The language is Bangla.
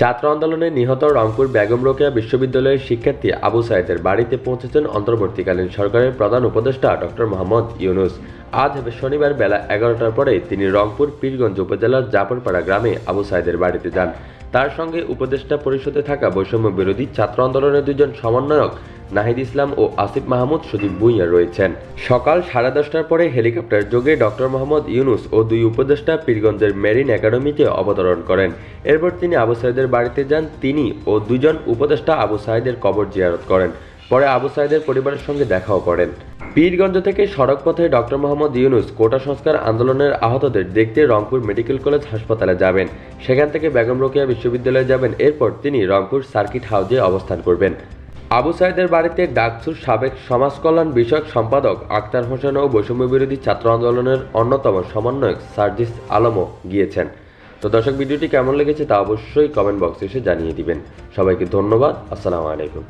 ছাত্র আন্দোলনে নিহত রংপুর বেগম রোকেয়া বিশ্ববিদ্যালয়ের শিক্ষার্থী আবু সাঈদের বাড়িতে পৌঁছেছেন অন্তর্বর্তীকালীন সরকারের প্রধান উপদেষ্টা ডক্টর মোহাম্মদ ইউনূস। আজ শনিবার বেলা 11টার পরে তিনি রংপুর পীরগঞ্জ উপজেলার জাফরপাড়া গ্রামে আবু সাঈদের বাড়িতে যান। তার সঙ্গে উপদেষ্টা পরিষদে থাকা বৈষম্য বিরোধী ছাত্র আন্দোলনের দুজন সমন্বয়ক নাহিদ ইসলাম ও আসিফ মাহমুদ সজীব ভূঁইয়া রয়েছেন। সকাল 10:30টার পরে হেলিকপ্টার যোগে ডক্টর মোহাম্মদ ইউনূস ও দুই উপদেষ্টা পীরগঞ্জের মেরিন একাডেমিতে অবতরণ করেন। এরপর তিনি আবু সাঈদের বাড়িতে যান। তিনি ও দুজন উপদেষ্টা আবু সাঈদের কবর জিয়ারত করেন। পরে আবু সাঈদের পরিবারের সঙ্গে দেখাও করেন। পীরগঞ্জ থেকে সড়ক পথে ডক্টর মোহাম্মদ ইউনূস কোটা সংস্কার আন্দোলনের আহতদের দেখতে রংপুর মেডিকেল কলেজ হাসপাতালে যাবেন। সেখান থেকে বেগম রোকেয়া বিশ্ববিদ্যালয়ে যাবেন। এরপর তিনি রংপুর সার্কিট হাউজে অবস্থান করবেন। আবু সাঈদের বাড়িতে ডাকসুর সাবেক সমাজ কল্যাণ বিষয়ক সম্পাদক আক্তার হোসেন ও বৈষম্য বিরোধী ছাত্র আন্দোলনের অন্যতম সমন্বয়ক সার্জিস আলমও গিয়েছেন। তো দর্শক, ভিডিওটি কেমন লেগেছে তা অবশ্যই কমেন্ট বক্সে এসে জানিয়ে দিবেন। সবাইকে ধন্যবাদ। আসসালামু আলাইকুম।